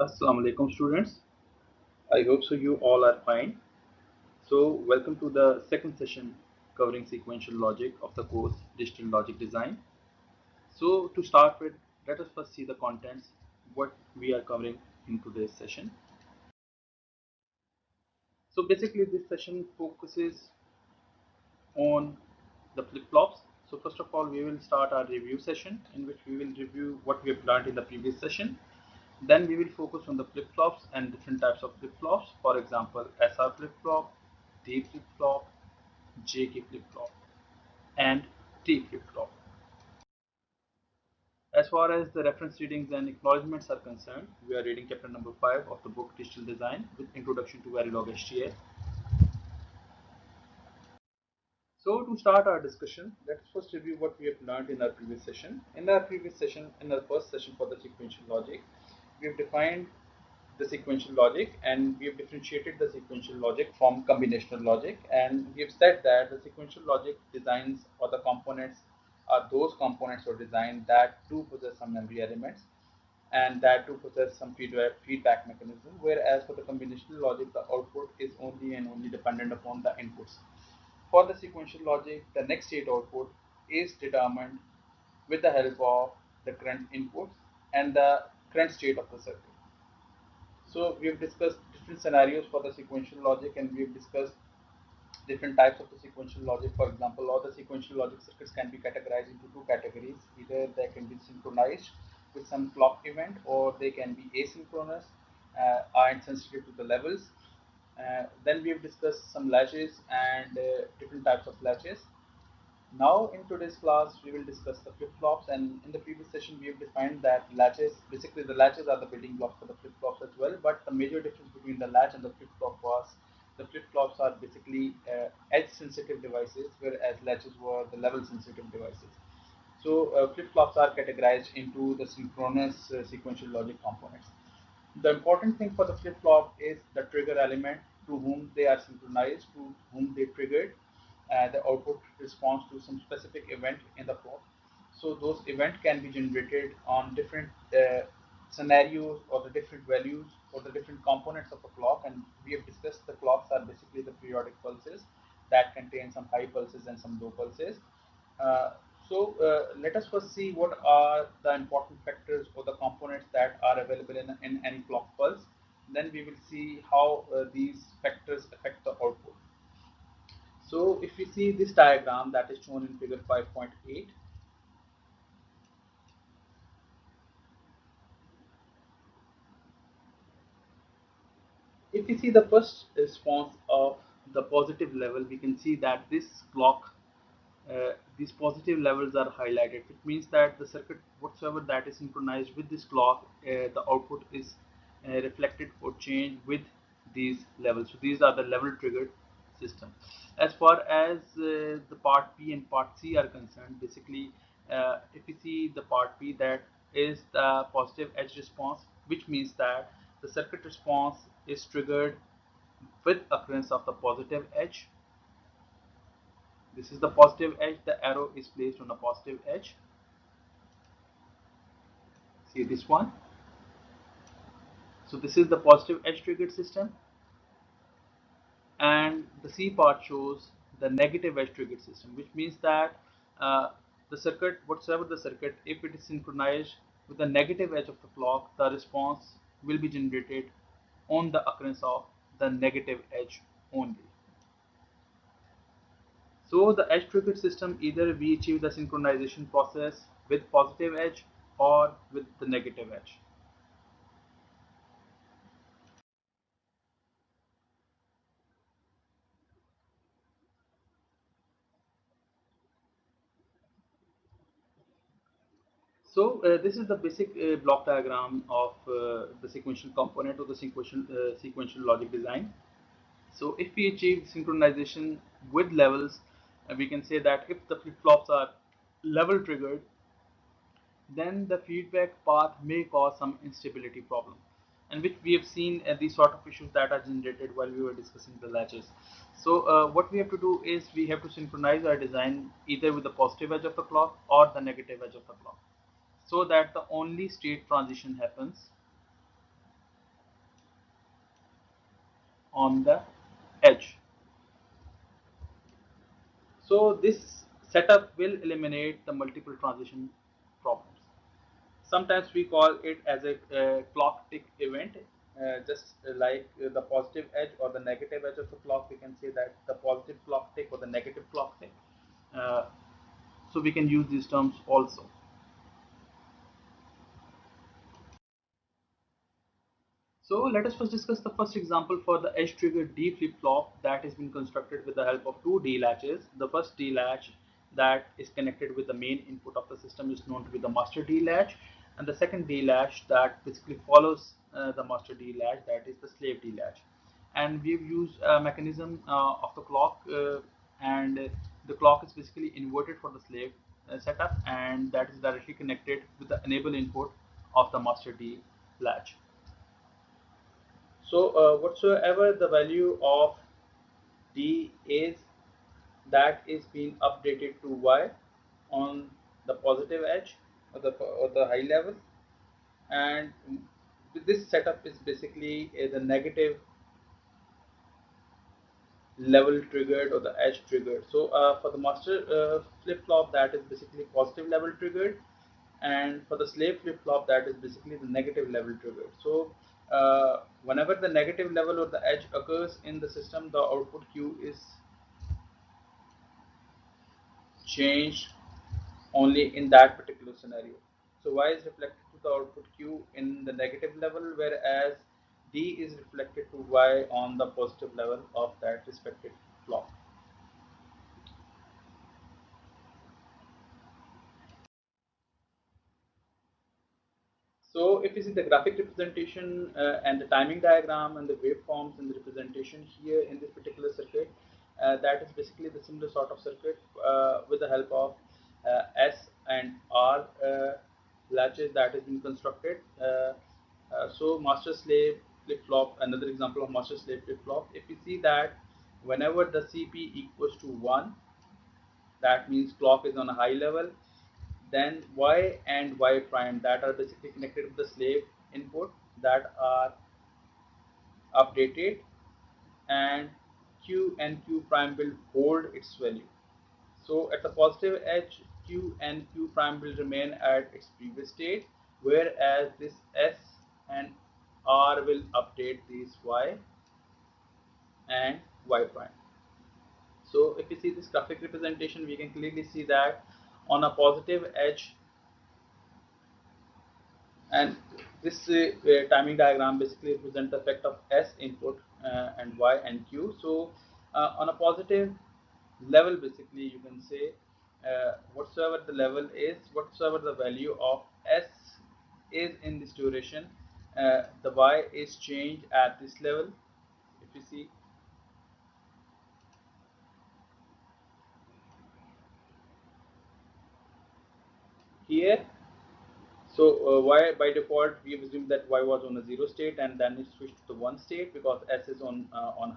Assalamu alaikum students. I hope so you all are fine. So welcome to the second session covering sequential logic of the course Digital Logic Design. So to start with, let us first see the contents, what we are covering in today's session. So basically this session focuses on the flip-flops. So first of all, we will start our review session in which we will review what we have learned in the previous session. Then we will focus on the flip-flops and different types of flip-flops. For example, SR flip-flop, D flip-flop, JK flip-flop, and T flip-flop. As far as the reference readings and acknowledgements are concerned, we are reading chapter number 5 of the book Digital Design with Introduction to Verilog HTL. So to start our discussion, let's first review what we have learned in our previous session. In our previous session, in our first session for the sequential logic, we have defined the sequential logic and we have differentiated the sequential logic from combinational logic, and we have said that the sequential logic designs or the components are those components or design that do possess some memory elements and that do possess some feedback mechanism, whereas for the combinational logic the output is only and only dependent upon the inputs. For the sequential logic, the next state output is determined with the help of the current inputs and the current state of the circuit. So we have discussed different scenarios for the sequential logic, and we have discussed different types of the sequential logic. For example, all the sequential logic circuits can be categorized into two categories. Either they can be synchronized with some clock event, or they can be asynchronous and sensitive to the levels. Then we have discussed some latches and different types of latches. Now in today's class we will discuss the flip-flops, and in the previous session we have defined that latches, basically the latches are the building blocks for the flip-flops as well, but the major difference between the latch and the flip-flop was the flip-flops are basically edge sensitive devices, whereas latches were the level sensitive devices. So flip-flops are categorized into the synchronous sequential logic components. The important thing for the flip-flop is the trigger element, to whom they are synchronized, to whom they triggered. The output responds to some specific event in the clock. So those events can be generated on different scenarios or the different values or the different components of a clock. And we have discussed the clocks are basically the periodic pulses that contain some high pulses and some low pulses. Uh, so let us first see what are the important factors or the components that are available in any clock pulse. Then we will see how these factors affect the output. So if you see this diagram that is shown in figure 5.8, if you see the first response of the positive level, we can see that this clock, these positive levels are highlighted. It means that the circuit whatsoever that is synchronized with this clock, the output is reflected or changed with these levels. So these are the level triggered system. As far as the part B and part C are concerned, basically if you see the part B, that is the positive edge response, which means that the circuit response is triggered with occurrence of the positive edge. This is the positive edge, the arrow is placed on the positive edge. See this one. So this is the positive edge triggered system, and the C part shows the negative edge triggered system, which means that uh, the circuit, whatsoever the circuit, if it is synchronized with the negative edge of the clock, the response will be generated on the occurrence of the negative edge only. So the edge triggered system, either we achieve the synchronization process with positive edge or with the negative edge. So this is the basic block diagram of the sequential component of the sequential logic design. So if we achieve synchronization with levels, we can say that if the flip-flops are level triggered, then the feedback path may cause some instability problem, and which we have seen these sort of issues that are generated while we were discussing the latches. So what we have to do is we have to synchronize our design either with the positive edge of the clock or the negative edge of the clock, so that the only state transition happens on the edge. So this setup will eliminate the multiple transition problems. Sometimes we call it as a clock tick event, just like the positive edge or the negative edge of the clock. We can say that the positive clock tick or the negative clock tick. Uh, so we can use these terms also. So let us first discuss the first example for the edge triggered D flip-flop that has been constructed with the help of two D latches. The first D latch that is connected with the main input of the system is known to be the master D latch, and the second D latch that basically follows the master D latch, that is the slave D latch. And we've used a mechanism of the clock, and the clock is basically inverted for the slave setup, and that is directly connected with the enable input of the master D latch. So whatsoever the value of D is, that is being updated to Y on the positive edge or the high level, and this setup is basically the negative level triggered or the edge triggered. So for the master flip flop, that is basically positive level triggered, and for the slave flip flop, that is basically the negative level triggered. So whenever the negative level or the edge occurs in the system, the output Q is changed only in that particular scenario. So Y is reflected to the output Q in the negative level, whereas D is reflected to Y on the positive level of that respective flop. So if you see the graphic representation and the timing diagram and the waveforms and the representation here in this particular circuit, that is basically the similar sort of circuit with the help of S and R latches that has been constructed. So master slave flip flop, another example of master slave flip flop. If you see that whenever the CP equals to 1, that means clock is on a high level, then Y and Y prime that are basically connected with the slave input that are updated, and Q and Q prime will hold its value. So at the positive edge, Q and Q prime will remain at its previous state, whereas this S and R will update these Y and Y prime. So if you see this graphic representation, we can clearly see that on a positive edge, and this timing diagram basically represents the effect of S input and Y and Q. So on a positive level, basically you can say whatsoever the level is, whatsoever the value of S is in this duration, the Y is changed at this level. If you see here, so Y by default we have assumed that Y was on a 0 state, and then it switched to the 1 state because S is on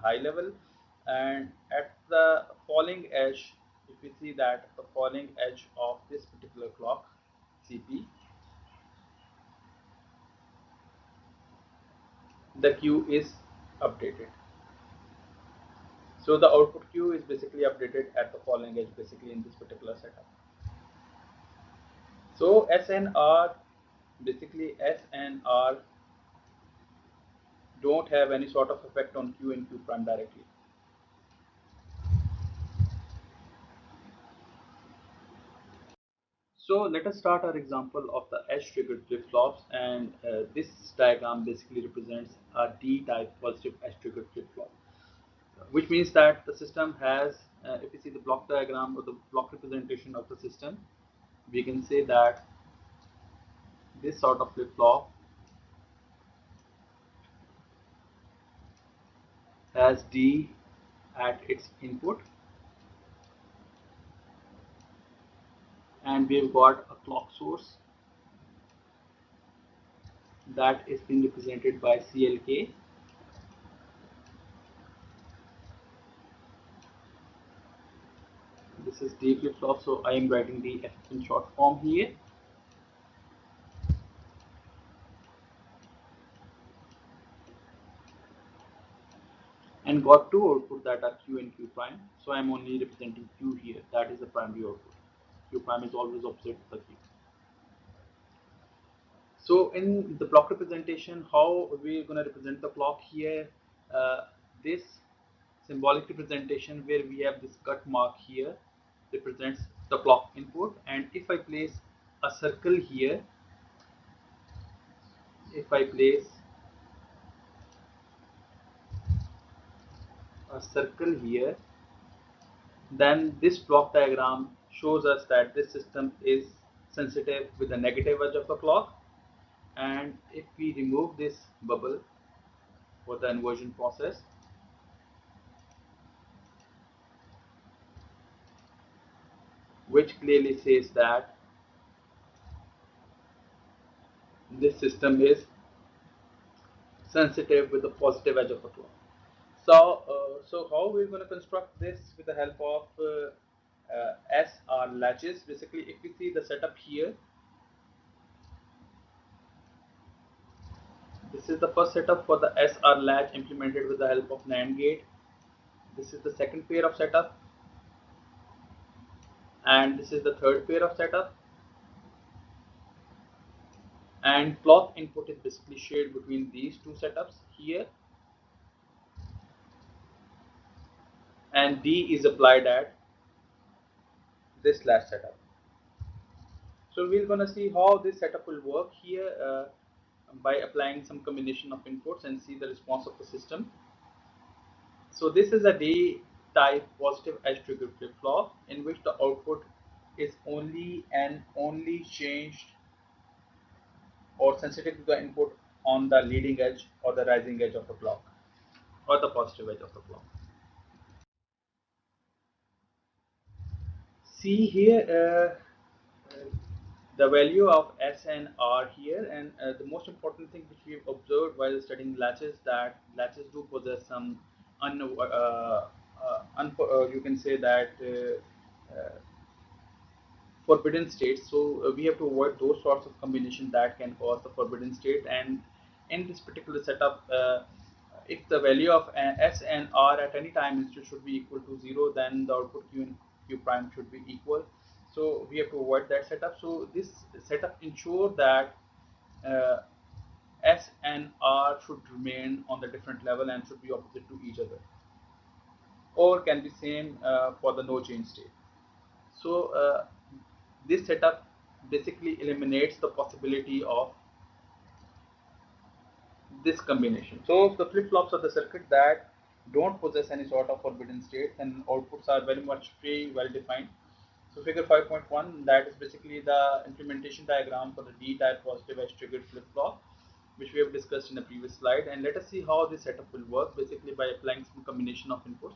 high level. And at the falling edge, if you see that the falling edge of this particular clock CP, the Q is updated. So the output Q is basically updated at the falling edge, basically in this particular setup. So S and R, basically S and R don't have any sort of effect on Q and Q prime directly. So let us start our example of the edge triggered flip flops, and this diagram basically represents a D type positive edge triggered flip flop, which means that the system has, if you see the block diagram or the block representation of the system, we can say that this sort of flip flop has D at its input, and we've got a clock source that is being represented by CLK. This is D flip flop, so I am writing the F in short form here. and got two outputs that are Q and Q prime. So I'm only representing Q here. That is the primary output. Q prime is always opposite the Q. So in the clock representation, how we're going to represent the clock here, this symbolic representation where we have this cut mark here represents the clock input, and if I place a circle here, if I place a circle here, then this block diagram shows us that this system is sensitive with the negative edge of the clock. And if we remove this bubble for the inversion process, which clearly says that this system is sensitive with the positive edge of the clock. So how we're going to construct this with the help of SR latches. Basically, if we see the setup here, this is the first setup for the SR latch implemented with the help of NAND gate. This is the second pair of setup, and this is the third pair of setup. And clock input is basically shared between these two setups here, and D is applied at this latch setup. So we're gonna see how this setup will work here by applying some combination of inputs and see the response of the system. So this is a D type positive edge trigger flip-flop in which the output is only changed or sensitive to the input on the leading edge or the rising edge of the clock or the positive edge of the clock. See here the value of S and R here, and the most important thing which we've observed while studying latches, that latches do possess some you can say that forbidden states. So we have to avoid those sorts of combination that can cause the forbidden state. And in this particular setup, if the value of S and R at any time should be equal to 0, then the output Q and Q prime should be equal. So we have to avoid that setup. So this setup ensure that uh, S and R should remain on the different level and should be opposite to each other, or can be same for the no change state. So this setup basically eliminates the possibility of this combination. So the flip-flops are the circuit that don't possess any sort of forbidden state, and outputs are very much free, well defined. So figure 5.1, that is basically the implementation diagram for the D-type positive edge triggered flip-flop, which we have discussed in a previous slide. And let us see how this setup will work, basically by applying some combination of inputs.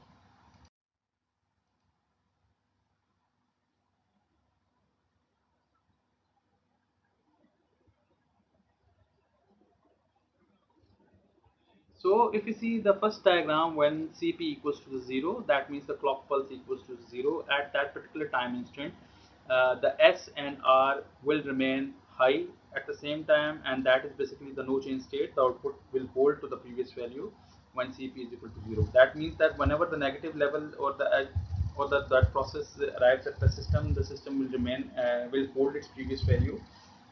So if you see the first diagram, when Cp equals to the 0, that means the clock pulse equals to 0 at that particular time instant. The S and R will remain high at the same time, and that is basically the no change state. The output will hold to the previous value when Cp is equal to 0. That means that whenever the negative level or that process arrives at the system will remain will hold its previous value.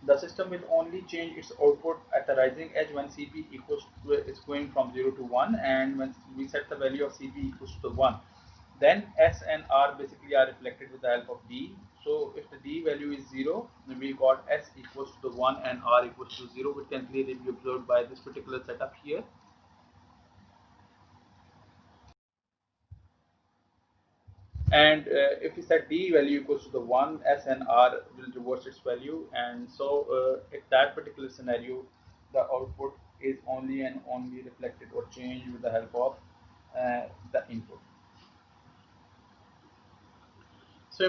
The system will only change its output at the rising edge when Cp equals to is going from 0 to 1, and when we set the value of Cp equals to the 1, then S and R basically are reflected with the help of D. So if the D value is 0, we got S equals to the 1 and R equals to 0, which can clearly be observed by this particular setup here. And if we set D value equals to the 1, S and R will reverse its value. And so if that particular scenario, the output is only and only reflected or changed with the help of the input. So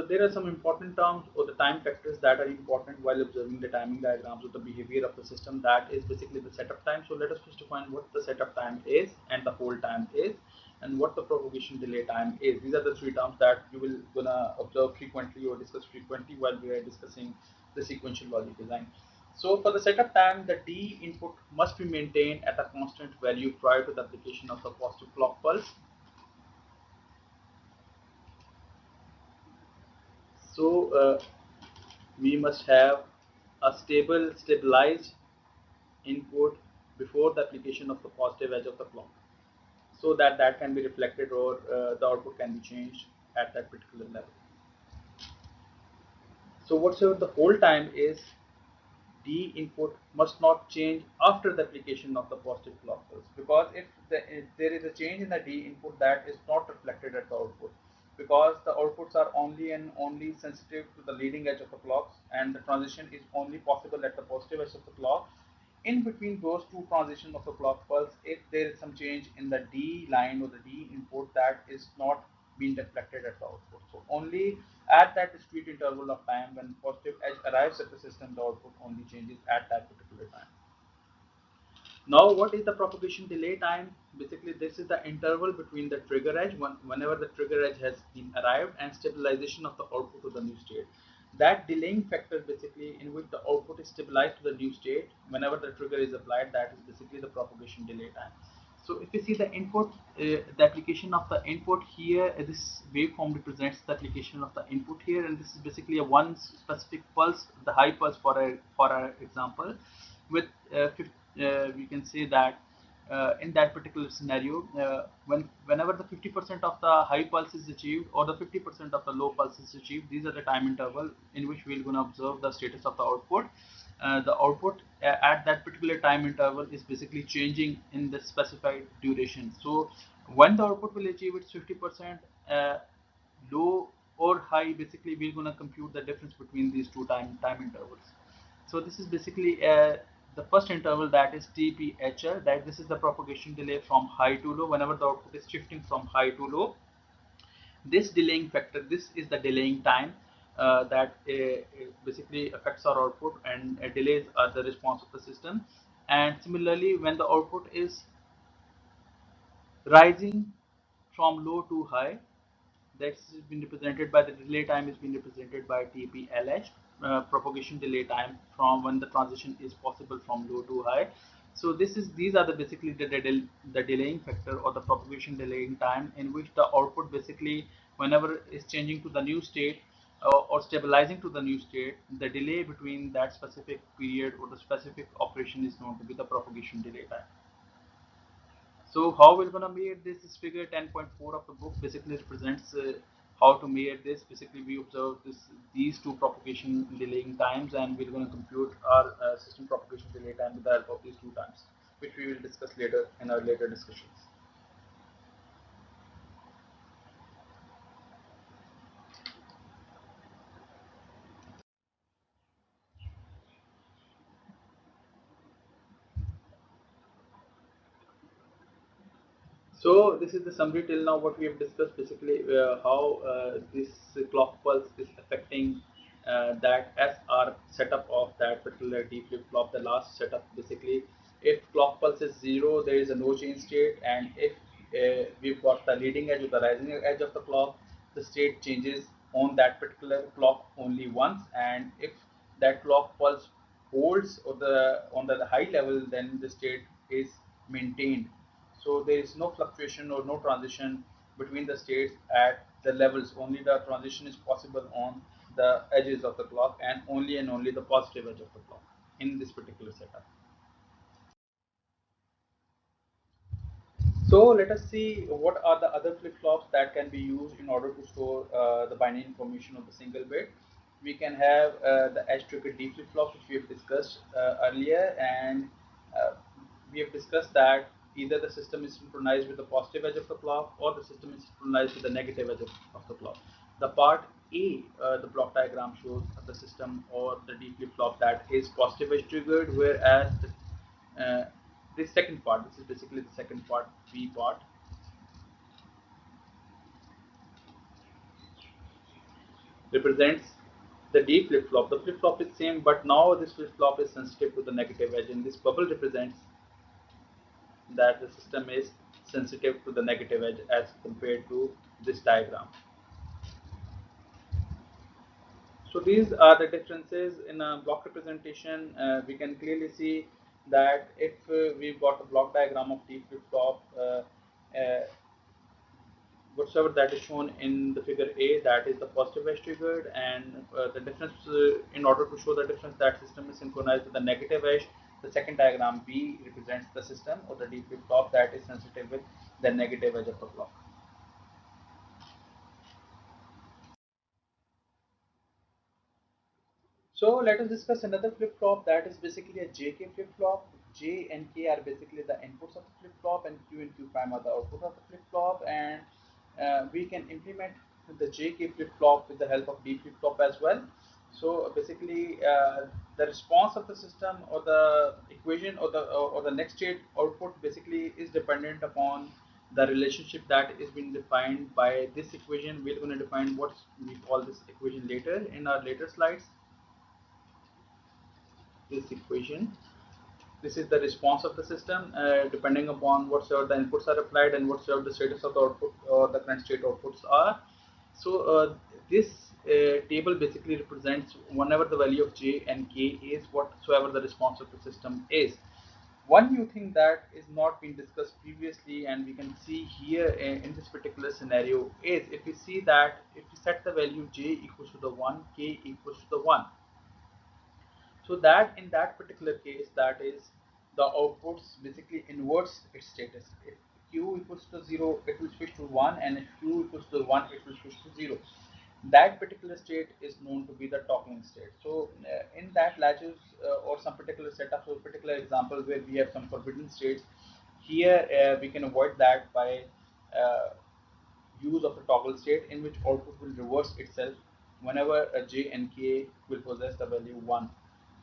there are some important terms or the time factors that are important while observing the timing diagrams of the behavior of the system. That is basically the setup time. So let us first define what the setup time is and the hold time is, and what the propagation delay time is. These are the three terms that you will gonna observe frequently or discuss frequently while we are discussing the sequential logic design. So for the setup time, the D input must be maintained at a constant value prior to the application of the positive clock pulse. So we must have a stabilized input before the application of the positive edge of the clock, so that that can be reflected or the output can be changed at that particular level. So whatsoever the hold time is, D input must not change after the application of the positive clock pulse, because if there is a change in the D input, that is not reflected at the output, because the outputs are only and only sensitive to the leading edge of the clocks, and the transition is only possible at the positive edge of the clock. In between those two transitions of the clock pulse, if there is some change in the D line or the D input, that is not being reflected at the output. So only at that discrete interval of time when positive edge arrives at the system, the output only changes at that particular time. Now, what is the propagation delay time? Basically, this is the interval between the trigger edge, whenever the trigger edge has been arrived, and stabilization of the output to the new state. That delaying factor, basically, in which the output is stabilized to the new state whenever the trigger is applied, that is basically the propagation delay time. So if you see the input, the application of the input here, this waveform represents the application of the input here, and this is basically a one specific pulse, the high pulse for a example, with we can say that in that particular scenario, whenever the 50% of the high pulse is achieved or the 50% of the low pulse is achieved, these are the time interval in which we're going to observe the status of the output. The output at that particular time interval is basically changing in the specified duration. So when the output will achieve its 50%, low or high, basically we're going to compute the difference between these two time intervals. So this is basically the first interval, that is TPHL, that this is the propagation delay from high to low whenever the output is shifting from high to low. This delaying factor, this is the delaying time that basically affects our output and delays the response of the system. And similarly, when the output is rising from low to high, that's been represented by the delay time is being represented by TPLH, propagation delay time from when the transition is possible from low to high. So these are the basically the delaying factor or the propagation delaying time in which the output basically whenever is changing to the new state or stabilizing to the new state, the delay between that specific period or the specific operation is known to be the propagation delay time. So how we're gonna measure this is figure 10.4 of the book basically represents how to measure this. Basically, we observe these two propagation delaying times, and we're gonna compute our system propagation delay time with the help of these two times, which we will discuss later in our later discussions. So this is the summary till now what we have discussed, basically how this clock pulse is affecting that SR setup of that particular D flip-flop, the last setup. Basically, if clock pulse is 0, there is a no change state, and if we've got the leading edge or the rising edge of the clock, the state changes on that particular clock only once, and if that clock pulse holds or the on the high level, then the state is maintained. So there is no fluctuation or no transition between the states at the levels. Only the transition is possible on the edges of the clock, and only the positive edge of the clock in this particular setup. So let us see what are the other flip-flops that can be used in order to store the binary information of the single bit. We can have the edge-triggered D flip-flop, which we have discussed earlier, and uh, we have discussed that either the system is synchronized with the positive edge of the clock or the system is synchronized with the negative edge of the clock. The part A, the block diagram shows the system or the D flip-flop that is positive edge triggered, whereas this second part, this is basically the second part, B part, represents the D flip-flop. The flip-flop is same, but now this flip-flop is sensitive to the negative edge, and this bubble represents that the system is sensitive to the negative edge as compared to this diagram. So these are the differences in a block representation. We can clearly see that if we've got a block diagram of D flip-flop, whatsoever that is shown in the figure A, that is the positive edge triggered, and the difference, in order to show the difference, that system is synchronized with the negative edge. The second diagram B represents the system or the D flip-flop that is sensitive with the negative edge of the block. So let us discuss another flip-flop that is basically a JK flip-flop. J and K are basically the inputs of the flip-flop, and Q and Q prime are the output of the flip-flop. And we can implement the JK flip-flop with the help of D flip-flop as well. So basically, the response of the system or the equation or the next state output basically is dependent upon the relationship that is being defined by this equation. We're going to define what we call this equation later in our later slides. This equation, this is the response of the system depending upon whatsoever the inputs are applied and whatsoever the status of the output or the current state outputs are. So this table basically represents whenever the value of J and K is whatsoever the response of the system is. One new thing that is not been discussed previously, and we can see here in this particular scenario, is if we see that if we set the value J equals to the 1, K equals to the 1, so that in that particular case, that is, the outputs basically inverts its status. If q equals to 0, it will switch to 1, and if q equals to 1, it will switch to 0. That particular state is known to be the toggling state. So in that latches or some particular setup or particular example where we have some forbidden states, here we can avoid that by uh, use of a toggle state in which output will reverse itself whenever a j and k will possess the value 1.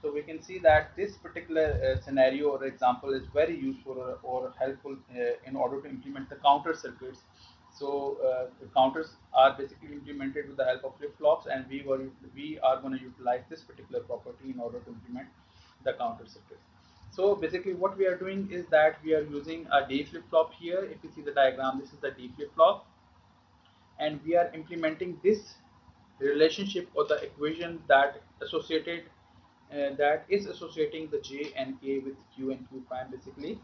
So we can see that this particular scenario or example is very useful or helpful in order to implement the counter circuits. So the counters are basically implemented with the help of flip-flops, and we are going to utilize this particular property in order to implement the counter circuit. So basically what we are doing is that we are using a D flip-flop here. If you see the diagram, this is the D flip-flop, and we are implementing this relationship or the equation that is associating the j and k with q and q prime basically,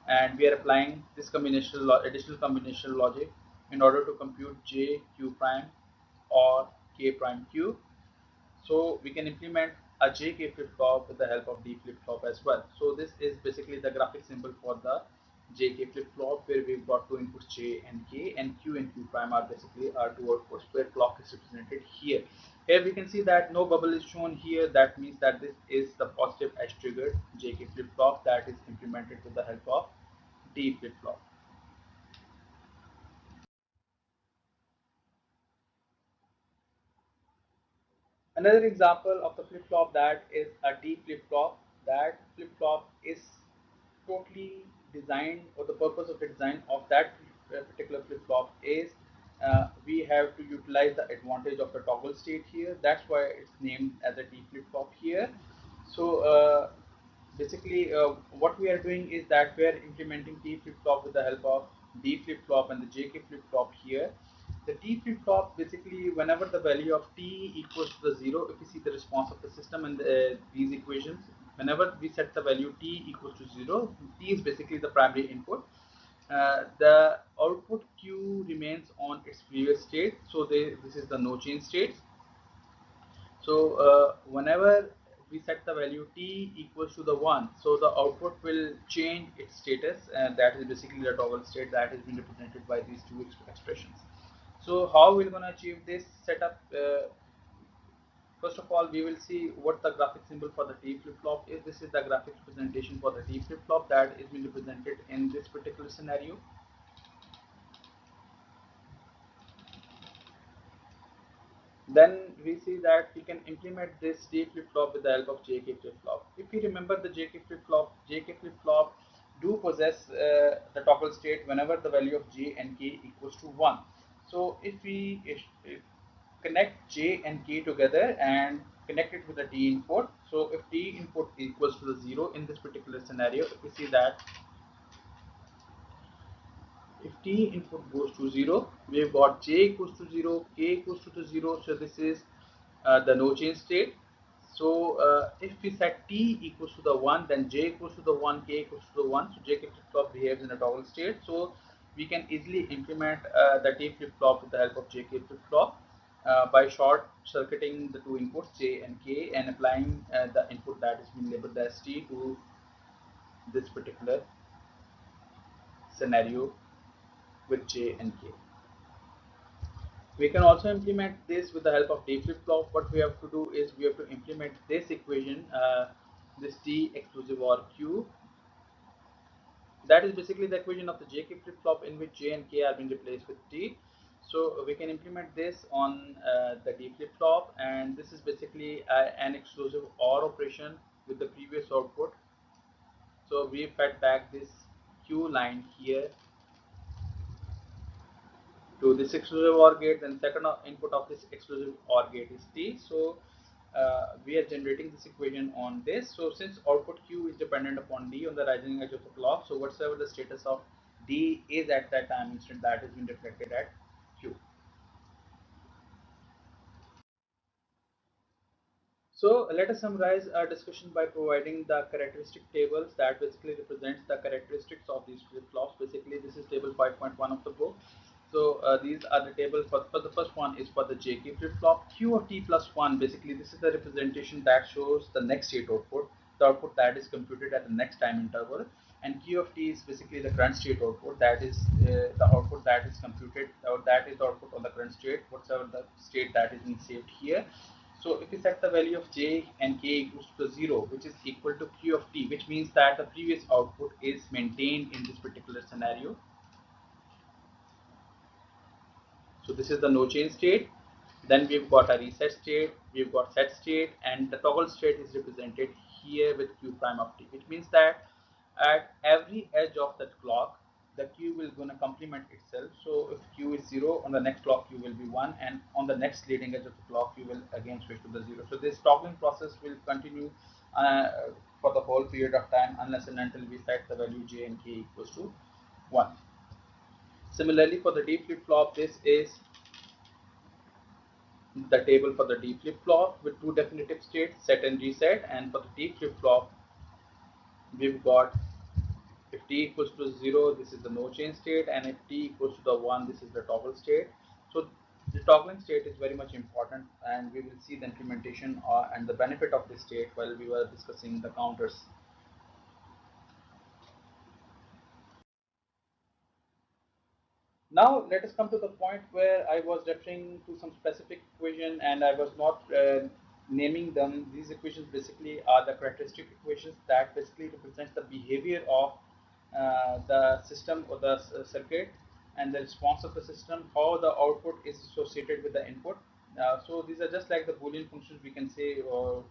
and we are applying this additional combinational logic in order to compute j q prime or k prime q. So we can implement a JK flip-flop with the help of D flip-flop as well. So this is basically the graphic symbol for the JK flip-flop, where we've got two inputs J and K, and Q and Q prime are basically our two outputs where clock is represented here. Here we can see that no bubble is shown here. That means that this is the positive edge triggered JK flip-flop that is implemented with the help of D flip-flop. Another example of the flip-flop that is a D flip-flop. That flip-flop is totally designed, or the purpose of the design of that particular flip-flop is we have to utilize the advantage of the toggle state here. That's why it's named as a D flip-flop here. So basically what we are doing is that we are implementing T flip-flop with the help of D flip-flop and the JK flip-flop here. The T flip-flop basically, whenever the value of T equals to the 0, if you see the response of the system and these equations, whenever we set the value T equals to 0, T is basically the primary input. The output Q remains on its previous state, so this is the no change state. So whenever we set the value T equals to the 1, so the output will change its status, and that is basically the toggle state that is being represented by these two expressions. So how we're going to achieve this setup? First of all, we will see what the graphic symbol for the T flip-flop is. This is the graphic representation for the T flip-flop that is being represented in this particular scenario. Then we see that we can implement this T flip-flop with the help of JK flip-flop. If you remember the JK flip-flop do possess the toggle state whenever the value of J and K equals to 1. So if we connect J and K together and connect it with the T input, so if T input equals to the 0 in this particular scenario, if we see that if T input goes to 0, we've got J equals to 0, K equals to 0, so this is the no change state. So if we set t equals to the 1, then j equals to the 1, k equals to the 1. So j flip flop behaves in a toggle state. So we can easily implement the t flip flop with the help of j flip flop by short circuiting the two inputs j and k and applying the input that is being labeled as t to this particular scenario with j and k. We can also implement this with the help of D flip-flop. What we have to do is we have to implement this equation, this T exclusive or Q. That is basically the equation of the J flip-flop in which J and K are being replaced with T. So we can implement this on the D flip-flop, and this is basically an exclusive OR operation with the previous output. So we fed back this Q line here to this exclusive OR gate, then second input of this exclusive OR gate is T. So we are generating this equation on this. So since output Q is dependent upon D on the rising edge of the clock, so whatsoever the status of D is at that time instant, that is being reflected at Q. So let us summarize our discussion by providing the characteristic tables that basically represents the characteristics of these flip-flops. Basically, this is table 5.1 of the book. So these are the table for the first one is for the JK flip-flop. Q of t plus 1, basically this is the representation that shows the next state output, the output that is computed at the next time interval. And Q of t is basically the current state output, that is the output that is computed, or that is the output on the current state, whatever the state that is being saved here. So if we set the value of j and k equals to 0, which is equal to q of t, which means that the previous output is maintained in this particular scenario. So this is the no change state. Then we've got a reset state, we've got set state, and the toggle state is represented here with q prime of t, which means that at every edge of that clock, the q will gonna complement itself. So if q is 0, on the next clock q will be 1, and on the next leading edge of the clock you will again switch to the 0. So this toggling process will continue uh, for the whole period of time unless and until we set the value j and k equals to 1. Similarly, for the D flip-flop, this is the table for the D flip-flop with two definitive states, set and reset. And for the T flip-flop, we've got if t equals to 0, this is the no change state, and if t equals to the 1, this is the toggle state. So the toggling state is very much important, and we will see the implementation and the benefit of this state while we were discussing the counters. Now let us come to the point where I was referring to some specific equation and I was not naming them. These equations basically are the characteristic equations that basically represent the behavior of the system or the circuit and the response of the system, how the output is associated with the input. So these are just like the Boolean functions, we can say, or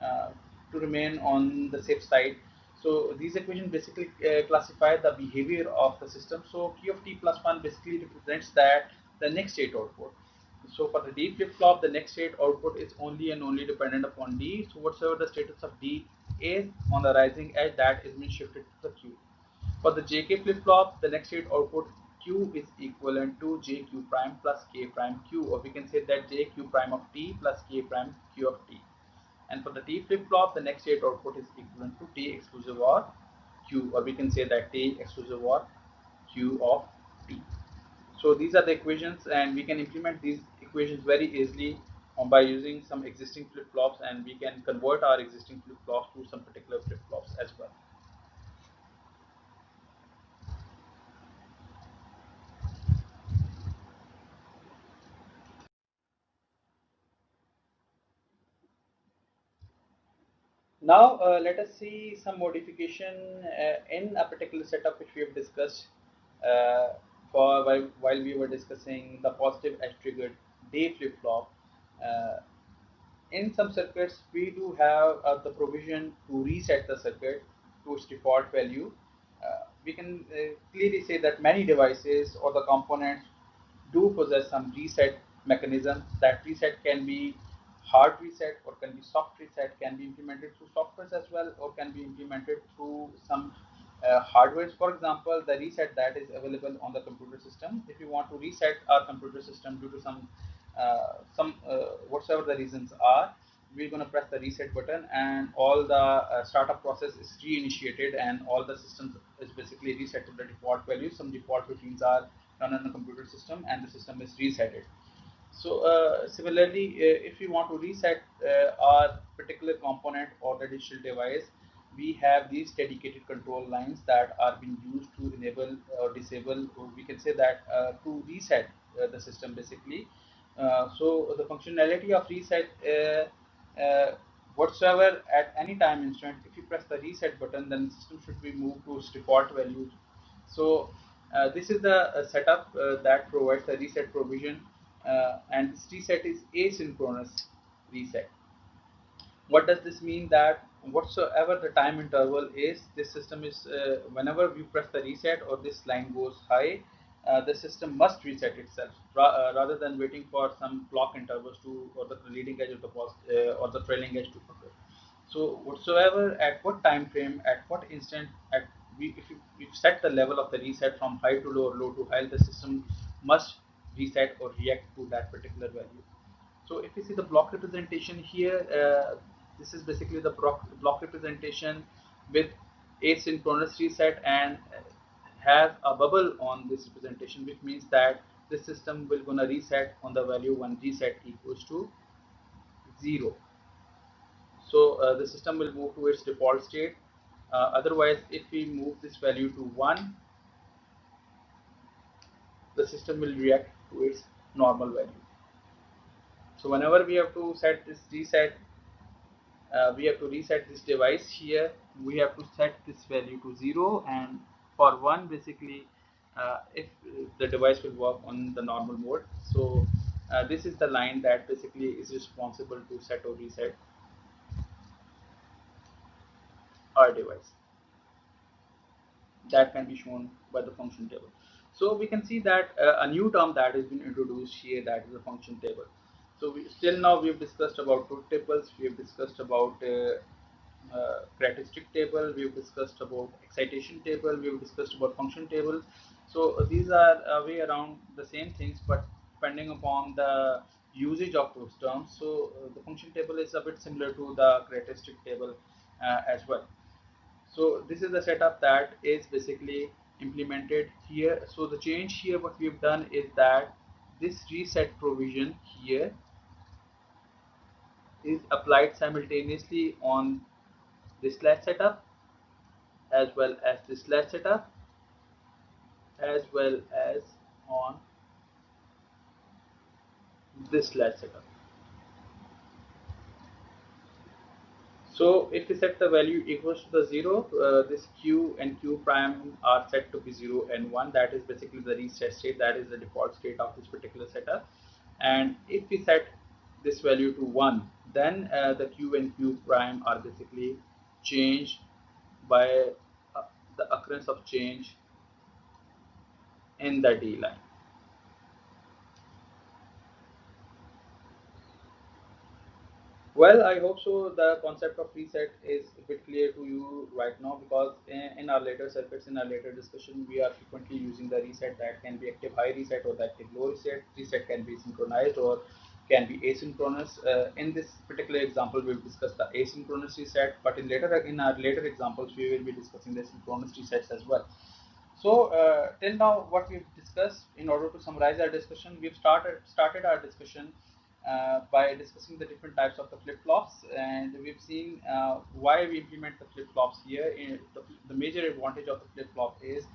uh, to remain on the safe side. So these equations basically classify the behavior of the system. So Q of t plus 1 basically represents that the next state output. So for the D flip-flop, the next state output is only and only dependent upon D. So whatsoever the status of D is on the rising edge, that is being shifted to the Q. For the JK flip-flop, the next state output Q is equivalent to JQ prime plus K prime Q, or we can say that JQ prime of T plus K prime Q of T. And for the T flip-flop, the next state output is equivalent to T exclusive or Q, or we can say that T exclusive or Q of T. So these are the equations, and we can implement these equations very easily by using some existing flip-flops, and we can convert our existing flip-flops to some particular flip-flops as well. Now let us see some modification in a particular setup which we have discussed uh, for while we were discussing the positive edge triggered day flip-flop. Uh, in some circuits, we do have the provision to reset the circuit to its default value. We can clearly say that many devices or the components do possess some reset mechanism. That reset can be hard reset or can be soft reset, can be implemented through softwares as well, or can be implemented through some hardware. For example, the reset that is available on the computer system. If you want to reset our computer system due to some some whatsoever the reasons are, we're going to press the reset button, and all the startup process is reinitiated, and all the systems is basically reset to the default values. Some default routines are run on a computer system, and the system is resetted. So similarly, if we want to reset our particular component or the digital device, we have these dedicated control lines that are being used to enable or disable, or we can say that to reset the system basically. So the functionality of reset, whatsoever at any time instant, if you press the reset button, then the system should be moved to its default values. So this is the setup that provides the reset provision, and this reset is asynchronous reset. What does this mean? That whatsoever the time interval is, this system is whenever we press the reset or this line goes high, the system must reset itself rather than waiting for some clock intervals to, or the leading edge of the or the trailing edge to occur. So whatsoever, at what time frame, at what instant, at if you set the level of the reset from high to low or low to high, the system must reset or react to that particular value. So if you see the block representation here, this is basically the block representation with asynchronous reset, and have a bubble on this representation, which means that the system will gonna reset on the value when reset equals to 0. So the system will move to its default state. Otherwise, if we move this value to 1, the system will react to its normal value. So whenever we have to set this reset, we have to reset this device here. We have to set this value to 0, and for 1 basically, if the device will work on the normal mode. So this is the line that basically is responsible to set or reset our device. That can be shown by the function table. So we can see that a new term that has been introduced here, that is the function table. So still now we've discussed about truth tables, we have discussed about characteristic table, we've discussed about excitation table, we've discussed about function table. So these are way around the same things, but depending upon the usage of those terms. So the function table is a bit similar to the characteristic table as well. So this is the setup that is basically implemented here. So the change here, what we've done is that this reset provision here is applied simultaneously on this latch setup, as well as this latch setup, as well as on this latch setup. So if we set the value equals to the 0, this q and q prime are set to be 0 and 1. That is basically the reset state, that is the default state of this particular setup. And if we set this value to 1, then the q and q prime are basically changed by the occurrence of change in the D line. Well, I hope so. The concept of reset is a bit clear to you right now, because in our later circuits, in our later discussion, we are frequently using the reset that can be active high reset or the active low reset. Reset can be synchronized or can be asynchronous. In this particular example, we'll discuss the asynchronous reset, but in our later examples, we will be discussing the synchronous resets as well. So till now, what we've discussed, in order to summarize our discussion, we've started our discussion by discussing the different types of the flip-flops, and we've seen why we implement the flip-flops here. The major advantage of the flip-flop is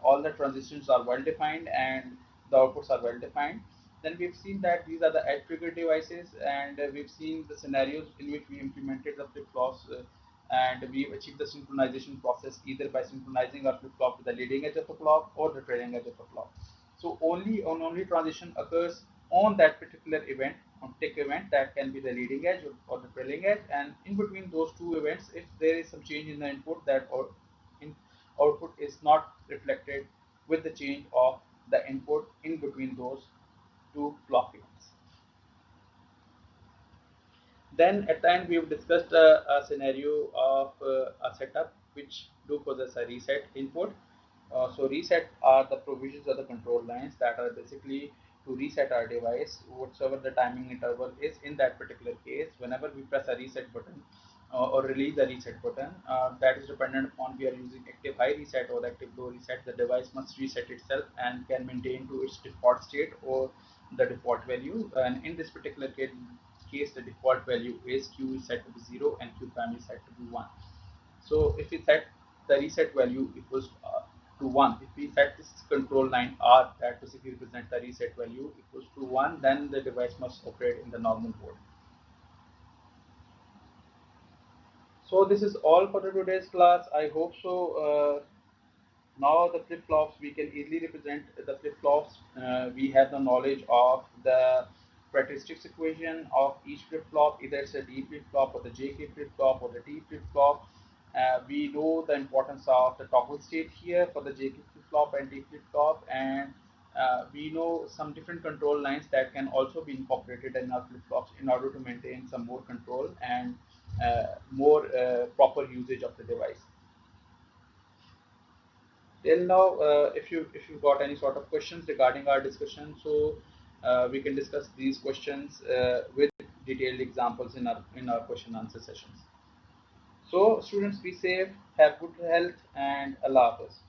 all the transitions are well defined and the outputs are well defined. Then we've seen that these are the edge trigger devices, and we've seen the scenarios in which we implemented the flip-flops, and we've achieved the synchronization process either by synchronizing our flip-flop to the leading edge of the clock or the trailing edge of the clock. So only transition occurs on that particular event, on tick event, that can be the leading edge or the trailing edge, and in between those two events, if there is some change in the input, that or in output is not reflected with the change of the input in between those two clock events. Then at the end, we've discussed a scenario of a setup which do possess a reset input. So reset are the provisions of the control lines that are basically to reset our device, whatsoever the timing interval is in that particular case. Whenever we press a reset button or release the reset button, that is dependent upon we are using active high reset or active low reset. The device must reset itself and can maintain to its default state or the default value. And in this particular case, the default value is Q is set to be 0 and Q prime is set to be 1. So if we set the reset value equals to 1, if we set this control line R that basically represents the reset value equals to 1, then the device must operate in the normal mode. So this is all for the today's class. I hope so. Now the flip-flops, we can easily represent the flip-flops. We have the knowledge of the characteristics equation of each flip-flop, either it's a D flip-flop or the JK flip-flop or the T flip-flop. We know the importance of the toggle state here for the JK flip-flop and T flip-flop, and we know some different control lines that can also be incorporated in our flip-flops in order to maintain some more control and more proper usage of the device. Till now, if you got any sort of questions regarding our discussion, so we can discuss these questions with detailed examples in our question answer sessions. So students, be safe, have good health, and Allah Hafiz.